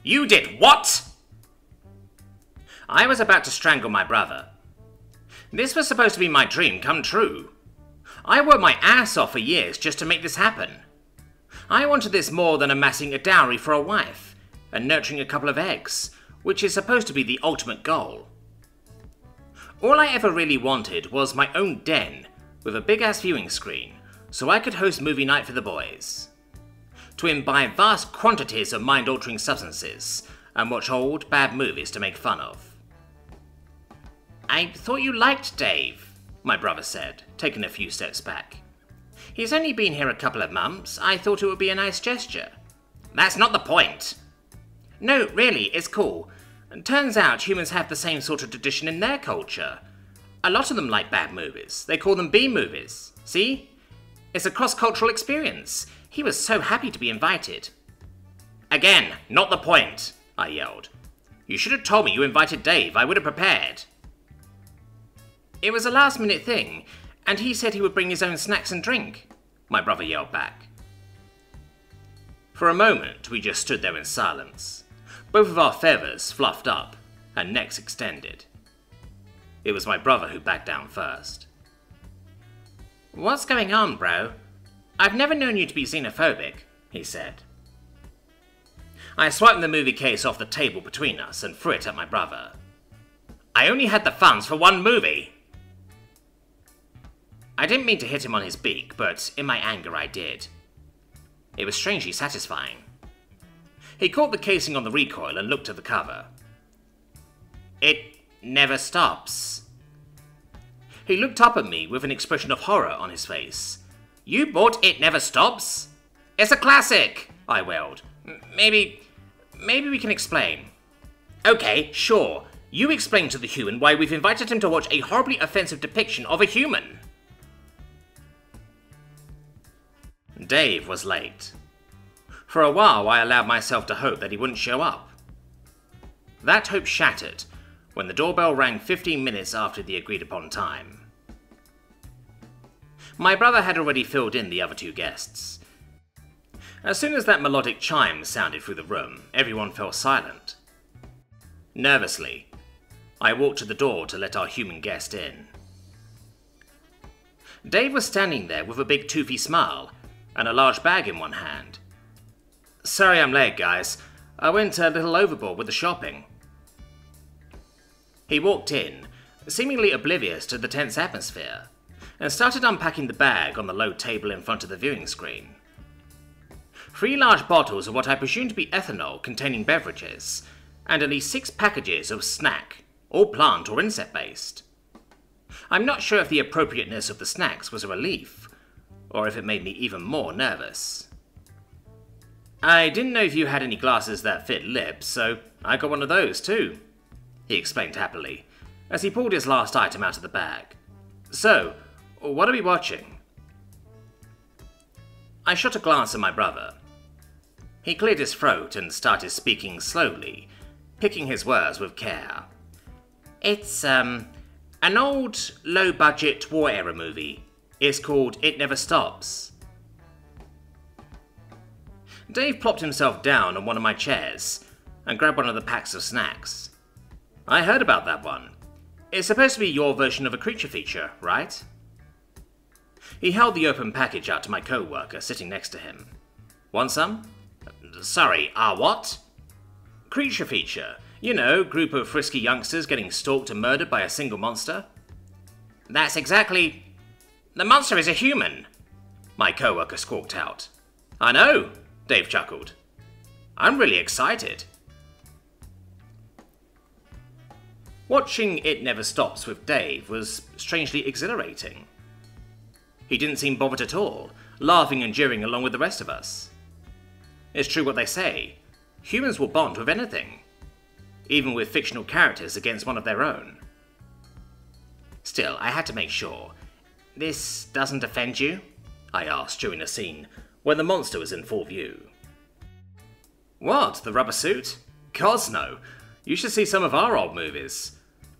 You did what? I was about to strangle my brother. This was supposed to be my dream come true. I worked my ass off for years just to make this happen. I wanted this more than amassing a dowry for a wife and nurturing a couple of eggs, which is supposed to be the ultimate goal. All I ever really wanted was my own den with a big-ass viewing screen so I could host movie night for the boys, to imbibe vast quantities of mind-altering substances and watch old, bad movies to make fun of. I thought you liked Dave, my brother said, taking a few steps back. He's only been here a couple of months. I thought it would be a nice gesture. That's not the point. No, really, it's cool. Turns out humans have the same sort of tradition in their culture. A lot of them like bad movies. They call them B-movies. See? It's a cross-cultural experience. He was so happy to be invited. Again, not the point, I yelled. You should have told me you invited Dave. I would have prepared. It was a last-minute thing, and he said he would bring his own snacks and drink, my brother yelled back. For a moment, we just stood there in silence, both of our feathers fluffed up and necks extended. It was my brother who backed down first. What's going on, bro? I've never known you to be xenophobic, he said. I swiped the movie case off the table between us and threw it at my brother. I only had the funds for one movie. I didn't mean to hit him on his beak, but in my anger I did. It was strangely satisfying. He caught the casing on the recoil and looked at the cover. It never stops. He looked up at me with an expression of horror on his face. You bought It Never Stops? It's a classic, I wailed. Maybe we can explain. Okay, sure. You explain to the human why we've invited him to watch a horribly offensive depiction of a human. Dave was late. For a while, I allowed myself to hope that he wouldn't show up. That hope shattered when the doorbell rang 15 minutes after the agreed-upon time. My brother had already filled in the other two guests. As soon as that melodic chime sounded through the room, everyone fell silent. Nervously, I walked to the door to let our human guest in. Dave was standing there with a big toothy smile and a large bag in one hand. Sorry I'm late, guys. I went a little overboard with the shopping. He walked in, seemingly oblivious to the tense atmosphere, and started unpacking the bag on the low table in front of the viewing screen. 3 large bottles of what I presume to be ethanol containing beverages, and at least 6 packages of snack, all plant or insect-based. I'm not sure if the appropriateness of the snacks was a relief, or if it made me even more nervous. I didn't know if you had any glasses that fit lips, so I got one of those too, he explained happily, as he pulled his last item out of the bag. So, what are we watching? I shot a glance at my brother. He cleared his throat and started speaking slowly, picking his words with care. It's, an old, low-budget war-era movie. It's called It Never Stops. Dave plopped himself down on one of my chairs and grabbed one of the packs of snacks. I heard about that one. It's supposed to be your version of a creature feature, right? He held the open package out to my co-worker sitting next to him. Want some? Sorry, what? Creature feature. You know, group of frisky youngsters getting stalked and murdered by a single monster. That's exactly... The monster is a human, my co-worker squawked out. I know, Dave chuckled. I'm really excited. Watching It Never Stops with Dave was strangely exhilarating. He didn't seem bothered at all, laughing and jeering along with the rest of us. It's true what they say, humans will bond with anything, even with fictional characters against one of their own. Still, I had to make sure. This doesn't offend you? I asked during a scene when the monster was in full view. What, the rubber suit? Gods no. You should see some of our old movies.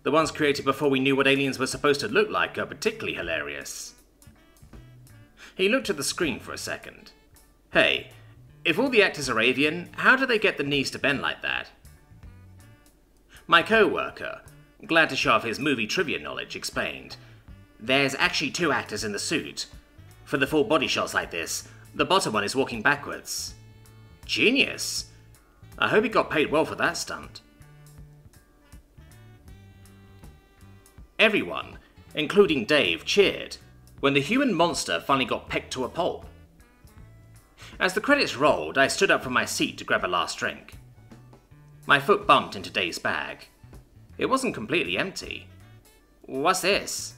The ones created before we knew what aliens were supposed to look like are particularly hilarious. He looked at the screen for a second. Hey, If all the actors are avian, how do they get the knees to bend like that? My co-worker, glad to show off his movie trivia knowledge, explained, "There's actually 2 actors in the suit. For the full body shots like this, the bottom one is walking backwards." Genius! I hope he got paid well for that stunt. Everyone, including Dave, cheered when the human monster finally got pecked to a pulp. As the credits rolled, I stood up from my seat to grab a last drink. My foot bumped into Dave's bag. It wasn't completely empty. "What's this?"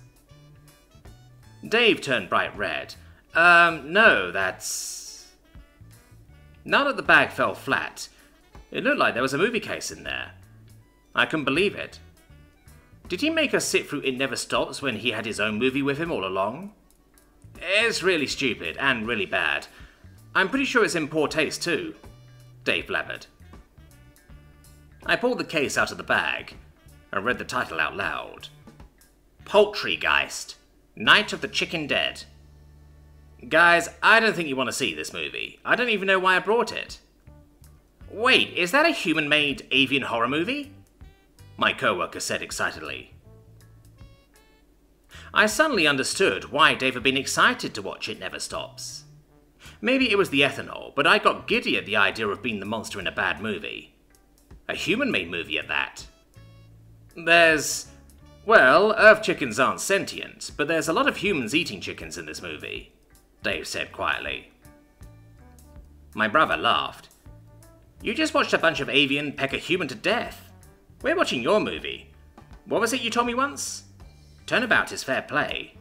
Dave turned bright red. No, that's..." Now that the bag fell flat, it looked like there was a movie case in there. I couldn't believe it. Did he make us sit through It Never Stops when he had his own movie with him all along? It's really stupid and really bad. I'm pretty sure it's in poor taste too, Dave blabbered. I pulled the case out of the bag and read the title out loud. Poultrygeist, Night of the Chicken Dead. Guys, I don't think you want to see this movie. I don't even know why I brought it. Wait, is that a human-made avian horror movie? My co-worker said excitedly. I suddenly understood why Dave had been excited to watch It Never Stops. Maybe it was the ethanol, but I got giddy at the idea of being the monster in a bad movie. A human-made movie at that. Well, Earth chickens aren't sentient, but there's a lot of humans eating chickens in this movie, Dave said quietly. My brother laughed. You just watched a bunch of avian peck a human to death. We're watching your movie. What was it you told me once? Turnabout is fair play.